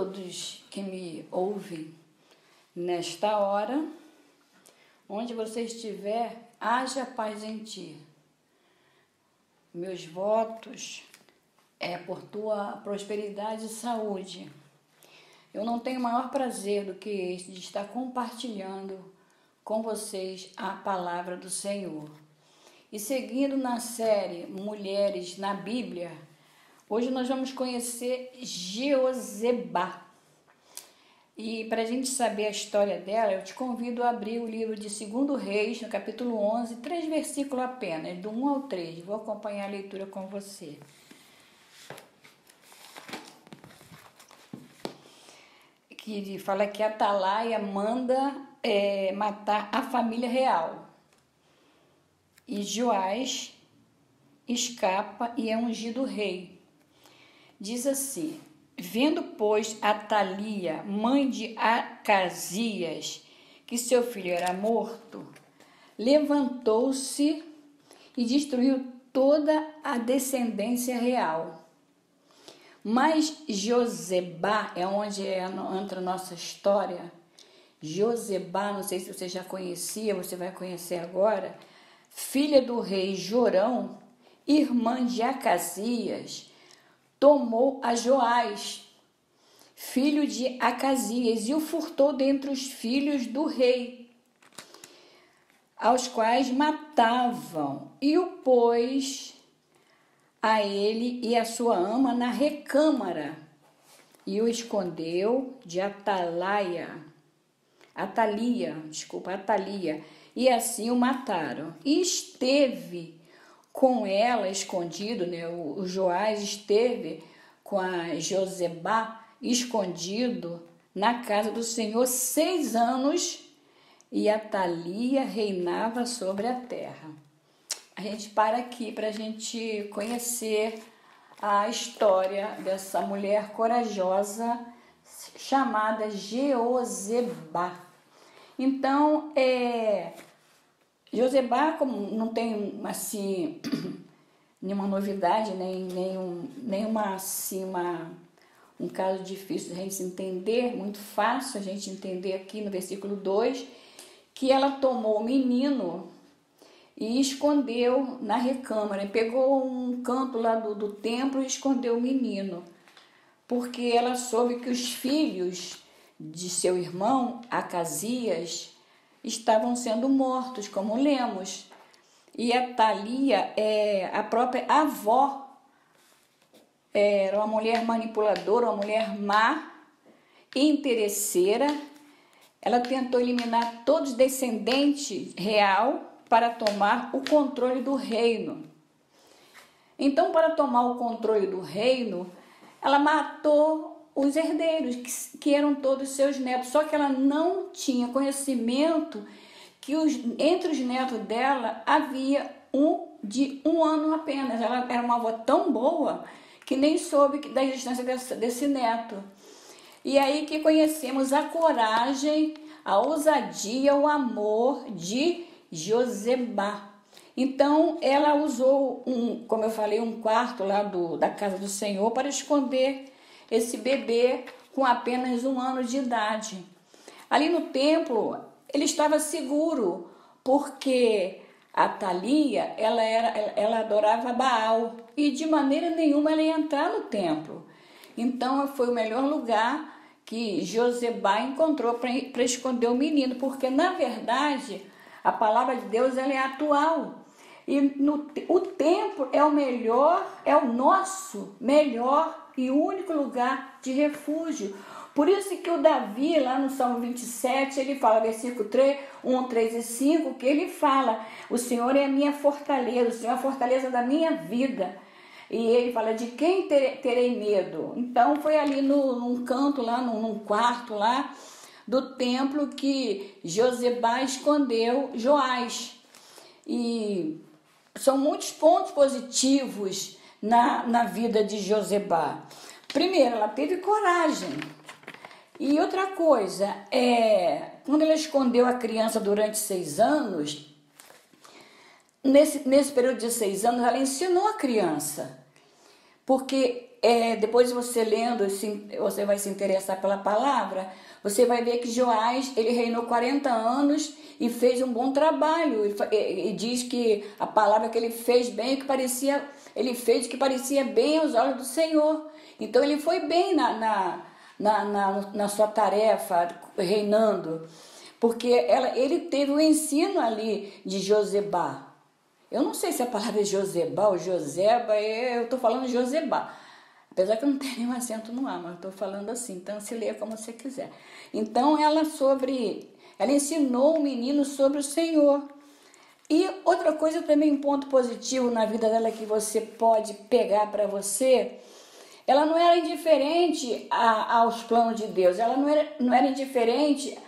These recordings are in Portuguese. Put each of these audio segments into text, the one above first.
todos que me ouvem nesta hora. Onde você estiver, haja paz em ti. Meus votos é por tua prosperidade e saúde. Eu não tenho maior prazer do que este de estar compartilhando com vocês a palavra do Senhor. E seguindo na série Mulheres na Bíblia, hoje nós vamos conhecer Jeozebá. E para a gente saber a história dela, eu te convido a abrir o livro de 2 Reis, no capítulo 11, 3 versículos apenas, do 1 ao 3. Vou acompanhar a leitura com você. Que fala que Atalaia manda matar a família real. E Joás escapa e é ungido rei. Diz assim: vendo, pois, Atalia, mãe de Acasias, que seu filho era morto, levantou-se e destruiu toda a descendência real. Mas Josebá, é onde entra a nossa história. Josebá, não sei se você já conhecia, você vai conhecer agora, filha do rei Jorão, irmã de Acasias, tomou a Joás, filho de Acasias, e o furtou dentre os filhos do rei, aos quais matavam, e o pôs a ele e a sua ama na recâmara, e o escondeu de Atalia, e assim o mataram. E esteve com ela escondido, o Joás esteve com a Josebá escondido na casa do Senhor 6 anos, e Atalia reinava sobre a terra. A gente para aqui para a gente conhecer a história dessa mulher corajosa chamada Jeozebá. Então, Josebá, como não tem assim nenhuma novidade, nenhuma assim um caso difícil de a gente entender, muito fácil a gente entender aqui no versículo 2, que ela tomou o menino e escondeu na recâmara, pegou um canto lá do templo e escondeu o menino, porque ela soube que os filhos de seu irmão Acasias estavam sendo mortos, como lemos. E Atalia, a própria avó, era uma mulher manipuladora, uma mulher má, interesseira. Ela tentou eliminar todos os descendentes real para tomar o controle do reino. Então, para tomar o controle do reino, ela matou os herdeiros, que eram todos seus netos. Só que ela não tinha conhecimento que entre os netos dela havia um de 1 ano apenas. Ela era uma avó tão boa que nem soube da existência desse neto. E aí que conhecemos a coragem, a ousadia, o amor de Josebá. Então, ela usou, como eu falei, um quarto lá da casa do Senhor para esconder esse bebê com apenas 1 ano de idade. Ali no templo, ele estava seguro, porque Atalia, ela adorava Baal, e de maneira nenhuma ela ia entrar no templo. Então, foi o melhor lugar que Josebá encontrou para esconder o menino, porque, na verdade, a palavra de Deus ela é atual. E o templo é o nosso melhor e único lugar de refúgio. Por isso que o Davi, lá no Salmo 27, ele fala, versículo 3, 1, 3 e 5, que ele fala: o Senhor é a minha fortaleza, o Senhor é a fortaleza da minha vida. E ele fala: de quem terei medo? Então foi ali num canto lá, num quarto lá do templo que Josebá escondeu Joás. E são muitos pontos positivos na vida de Josebá. Primeiro, ela teve coragem. E outra coisa, quando ela escondeu a criança durante 6 anos, nesse período de 6 anos, ela ensinou a criança. Porque depois você lendo, você vai se interessar pela palavra, você vai ver que Joás, ele reinou 40 anos e fez um bom trabalho. E diz que a palavra que ele fez bem, ele fez o que parecia bem aos olhos do Senhor. Então ele foi bem na sua tarefa, reinando, porque ele teve o ensino ali de Joseba. Eu não sei se a palavra é Joseba ou Joseba, eu estou falando Joseba. Apesar que eu não tenho nenhum acento no A, mas eu estou falando assim, então se lê como você quiser. Então ela ensinou o menino sobre o Senhor. E outra coisa também, um ponto positivo na vida dela que você pode pegar para você, ela não era indiferente aos planos de Deus, ela não era indiferente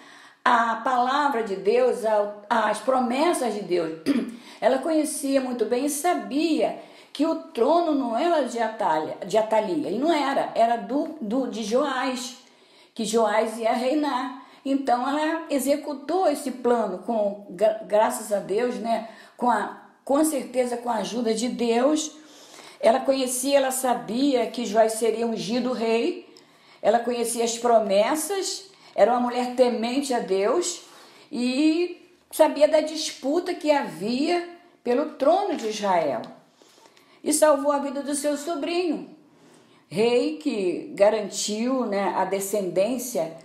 à palavra de Deus, às promessas de Deus. Ela conhecia muito bem e sabia que o trono não era de Atalia, ele não era de Joás, que Joás ia reinar. Então ela executou esse plano, graças a Deus, né? Com certeza com a ajuda de Deus. Ela conhecia, ela sabia que Joás seria ungido rei, ela conhecia as promessas, era uma mulher temente a Deus e sabia da disputa que havia pelo trono de Israel. E salvou a vida do seu sobrinho, rei que garantiu, né, a descendência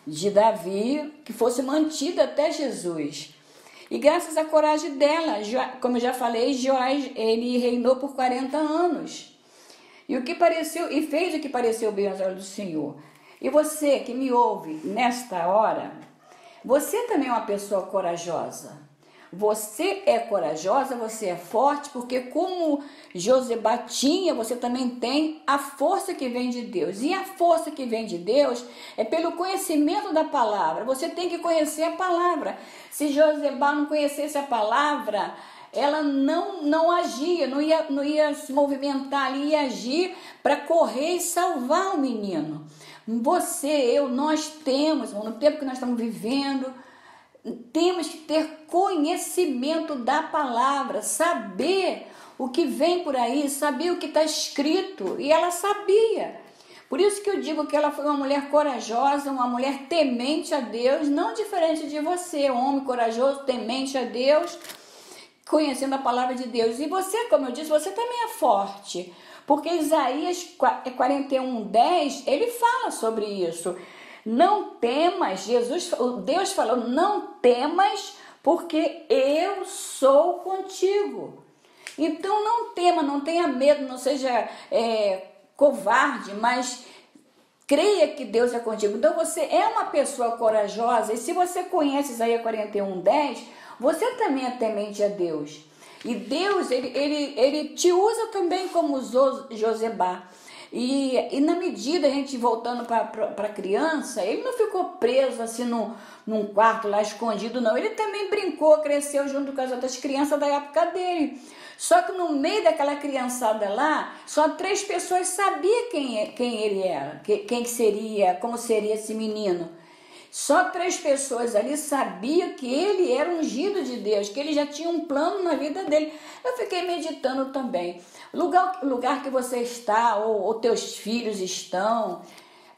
de Davi, que fosse mantida até Jesus. E graças à coragem dela, como eu já falei, Joás, ele reinou por 40 anos. E fez o que pareceu bem aos olhos do Senhor. E você que me ouve nesta hora, você também é uma pessoa corajosa. Você é corajosa, você é forte, porque como Joseba tinha, você também tem a força que vem de Deus. E a força que vem de Deus é pelo conhecimento da palavra. Você tem que conhecer a palavra. Se Joseba não conhecesse a palavra, ela não agia, não ia se movimentar ali, ia agir para correr e salvar o menino. Nós temos, no tempo que nós estamos vivendo, temos que ter conhecimento da palavra, saber o que vem por aí, saber o que está escrito. E ela sabia. Por isso que eu digo que ela foi uma mulher corajosa, uma mulher temente a Deus, não diferente de você, um homem corajoso, temente a Deus, conhecendo a palavra de Deus. E você, como eu disse, você também é forte. Porque Isaías 41:10, ele fala sobre isso. Não temas, Deus falou, não temas, porque eu sou contigo. Então não tema, não tenha medo, não seja covarde, mas creia que Deus é contigo. Então você é uma pessoa corajosa, e se você conhece Isaías 41:10, você também é temente a Deus. E Deus, ele te usa também como usou Joseba. E na medida, a gente voltando para a criança, ele não ficou preso assim num quarto lá escondido, não. Ele também brincou, cresceu junto com as outras crianças da época dele. Só que no meio daquela criançada lá, só 3 pessoas sabiam quem ele era, quem seria, como seria esse menino. Só 3 pessoas ali sabiam que ele era ungido de Deus, que ele já tinha um plano na vida dele. Eu fiquei meditando também. Lugar que você está, ou teus filhos estão,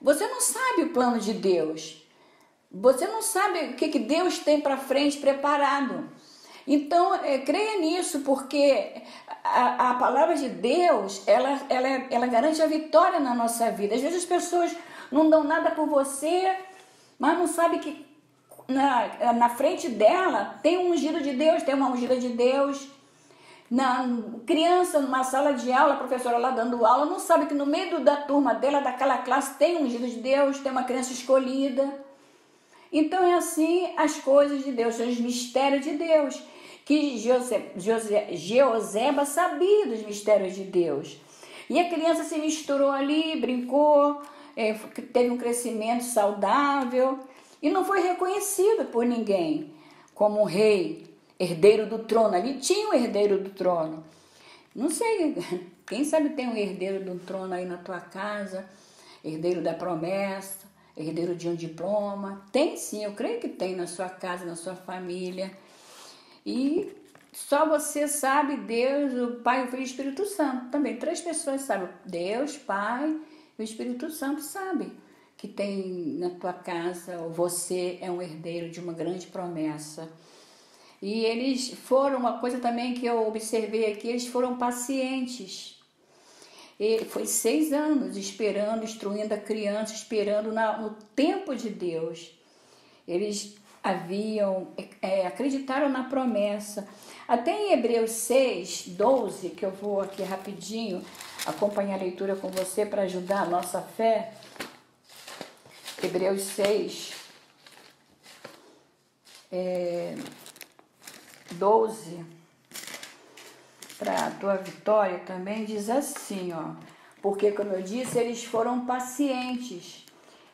você não sabe o plano de Deus. Você não sabe o que Deus tem para frente preparado. Então, creia nisso, porque a palavra de Deus, ela garante a vitória na nossa vida. Às vezes as pessoas não dão nada por você, mas não sabe que na frente dela tem um ungido de Deus, tem uma ungida de Deus. Criança numa sala de aula, a professora lá dando aula, não sabe que no meio da turma dela, daquela classe, tem um ungido de Deus, tem uma criança escolhida. Então é assim as coisas de Deus, os mistérios de Deus, que Joseba sabia dos mistérios de Deus. E a criança se misturou ali, brincou, teve um crescimento saudável e não foi reconhecida por ninguém como rei, herdeiro do trono. Ali tinha um herdeiro do trono. Não sei, quem sabe tem um herdeiro do trono aí na tua casa, herdeiro da promessa, herdeiro de um diploma. Tem sim, eu creio que tem na sua casa, na sua família. E só você sabe, Deus, o Pai, o Filho e o Espírito Santo. Também 3 pessoas sabem. Deus, Pai e o Espírito Santo sabem que tem na tua casa, você é um herdeiro de uma grande promessa. E eles foram, uma coisa também que eu observei aqui, eles foram pacientes. Ele foi 6 anos esperando, instruindo a criança, esperando no tempo de Deus. Eles acreditaram na promessa. Até em Hebreus 6, 12, que eu vou aqui rapidinho acompanhar a leitura com você para ajudar a nossa fé. Hebreus 6, 12, para a tua vitória também, diz assim, ó. Porque, como eu disse, eles foram pacientes.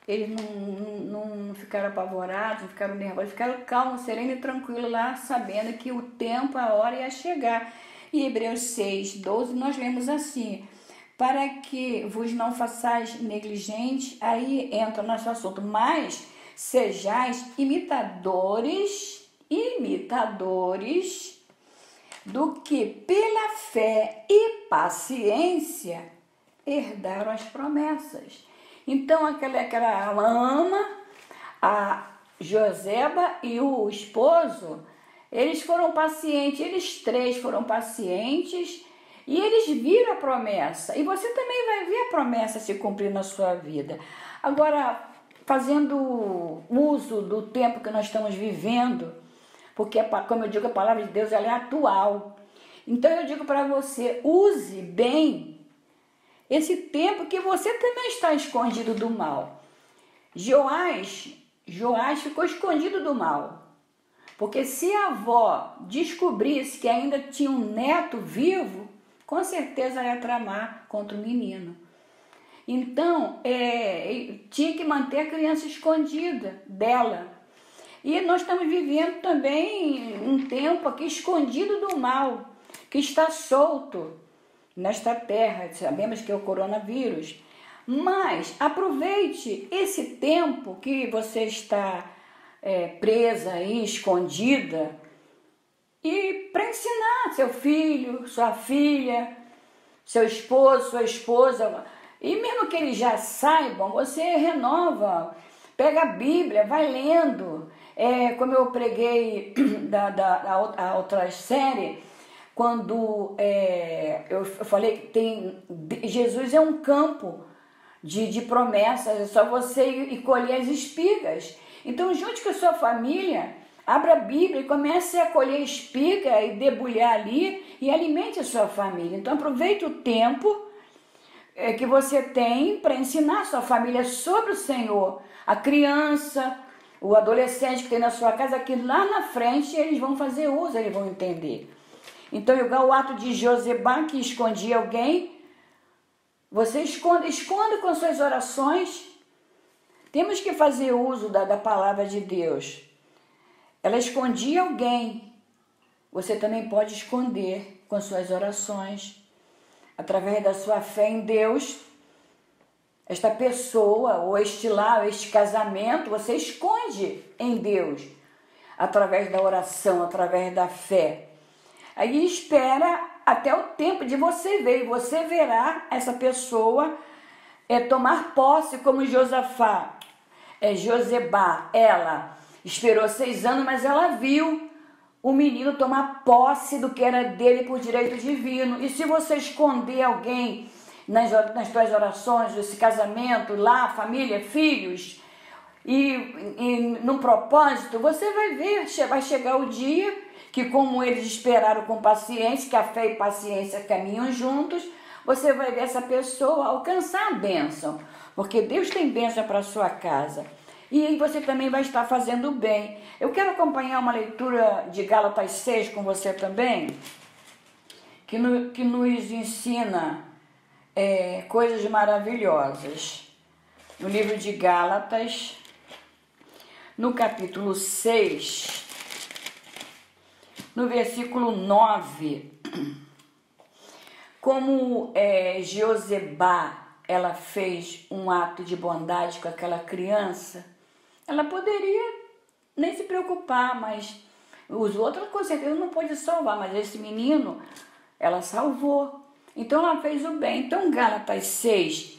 Eles não ficaram apavorados, não ficaram nervosos, ficaram calmos, serenos e tranquilos lá, sabendo que o tempo, a hora ia chegar. E Hebreus 6, 12, nós vemos assim: para que vos não façais negligentes, aí entra nosso assunto, mas sejais imitadores do que pela fé e paciência herdaram as promessas. Então aquela ama, a Joseba e o esposo, eles foram pacientes, eles 3 foram pacientes e eles viram a promessa. E você também vai ver a promessa se cumprir na sua vida. Agora, fazendo uso do tempo que nós estamos vivendo, porque, como eu digo, a palavra de Deus ela é atual. Então eu digo para você, use bem esse tempo que você também está escondido do mal. Joás ficou escondido do mal. Porque se a avó descobrisse que ainda tinha um neto vivo, com certeza ia tramar contra o menino. Então, tinha que manter a criança escondida dela. E nós estamos vivendo também um tempo aqui escondido do mal, que está solto nesta terra. Sabemos que é o coronavírus. Mas aproveite esse tempo que você está presa aí, escondida, e para ensinar seu filho, sua filha, seu esposo, sua esposa. E mesmo que eles já saibam, você renova, pega a Bíblia, vai lendo. Como eu preguei da outra série, quando eu falei que Jesus é um campo de promessas, é só você ir colher as espigas. Então, junte com a sua família, abra a Bíblia e comece a colher espiga e debulhar ali e alimente a sua família. Então, aproveite o tempo que você tem para ensinar a sua família sobre o Senhor. A criança, o adolescente que tem na sua casa, que lá na frente eles vão fazer uso, eles vão entender. Então, igual o ato de Joseba, que escondia alguém, você esconda com suas orações. Temos que fazer uso da palavra de Deus. Ela escondia alguém. Você também pode esconder com suas orações, através da sua fé em Deus. Esta pessoa, ou este lar, ou este casamento, você esconde em Deus, através da oração, através da fé. Aí espera até o tempo de você ver, e você verá essa pessoa tomar posse, como Josafá. Joseba, ela esperou 6 anos, mas ela viu o menino tomar posse do que era dele por direito divino. E se você esconder alguém nas tuas orações, esse casamento, lá, família, filhos, e num propósito, você vai ver, vai chegar o dia que, como eles esperaram com paciência, que a fé e paciência caminham juntos, você vai ver essa pessoa alcançar a bênção, porque Deus tem bênção para a sua casa. E você também vai estar fazendo bem. Eu quero acompanhar uma leitura de Gálatas 6 com você também, que nos ensina coisas maravilhosas. No livro de Gálatas, no capítulo 6, no versículo 9, como Joseba, ela fez um ato de bondade com aquela criança, ela poderia nem se preocupar, mas Os outros, com certeza, não pôde salvar, mas esse menino, ela salvou. Então, ela fez o bem. Então, Gálatas 6,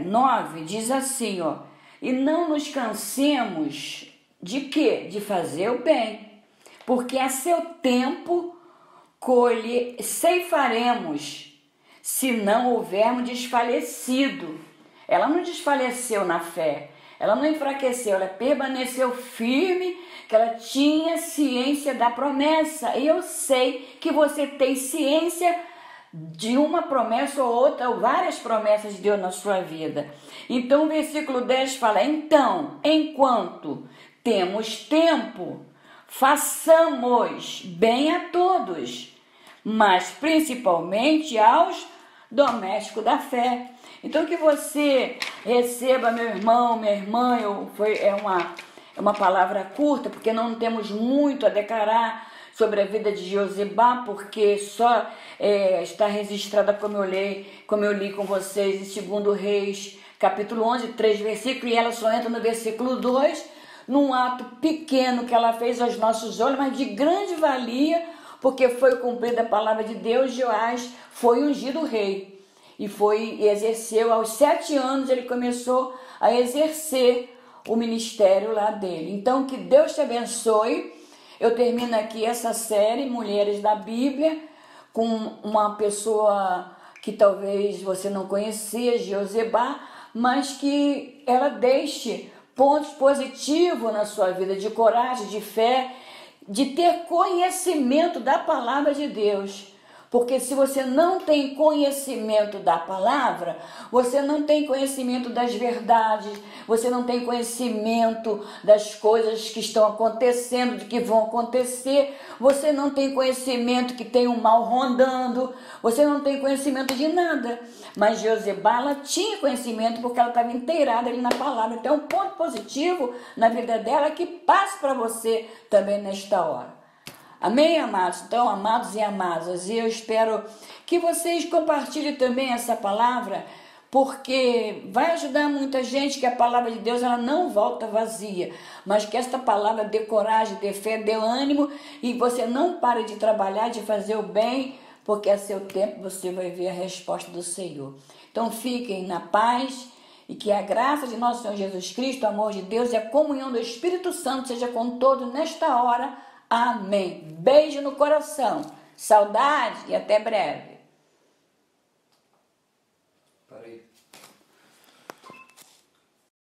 9, diz assim, ó, e não nos cansemos de quê? De fazer o bem, porque a seu tempo ceifaremos, se não houvermos desfalecido. Ela não desfaleceu na fé, ela não enfraqueceu, ela permaneceu firme, que ela tinha ciência da promessa. E eu sei que você tem ciência de uma promessa ou outra, ou várias promessas de Deus na sua vida. Então o versículo 10 fala, então, enquanto temos tempo, façamos bem a todos, mas principalmente aos domésticos da fé. Então que você receba, meu irmão, minha irmã, é uma palavra curta, porque não temos muito a declarar sobre a vida de Josebá, porque só está registrada como eu li com vocês em 2 Reis, capítulo 11, 3 versículos, e ela só entra no versículo 2, num ato pequeno que ela fez aos nossos olhos, mas de grande valia, porque foi cumprida a palavra de Deus. Joás foi ungido rei, e exerceu, aos 7 anos ele começou a exercer o ministério lá dele. Então que Deus te abençoe. Eu termino aqui essa série Mulheres da Bíblia com uma pessoa que talvez você não conhecia, Josebá, mas que ela deixe pontos positivos na sua vida, de coragem, de fé, de ter conhecimento da palavra de Deus. Porque se você não tem conhecimento da palavra, você não tem conhecimento das verdades, você não tem conhecimento das coisas que estão acontecendo, de que vão acontecer, você não tem conhecimento que tem um mal rondando, você não tem conhecimento de nada. Mas Josebá, ela tinha conhecimento porque ela estava inteirada ali na palavra. Então, um ponto positivo na vida dela que passa para você também nesta hora. Amém, amados? Então, amados e amadas, eu espero que vocês compartilhem também essa palavra, porque vai ajudar muita gente, que a palavra de Deus ela não volta vazia, mas que esta palavra dê coragem, dê fé, dê ânimo, e você não pare de trabalhar, de fazer o bem, porque a seu tempo você vai ver a resposta do Senhor. Então, fiquem na paz, e que a graça de nosso Senhor Jesus Cristo, o amor de Deus e a comunhão do Espírito Santo seja com todos nesta hora. Amém. Beijo no coração. Saudade e até breve.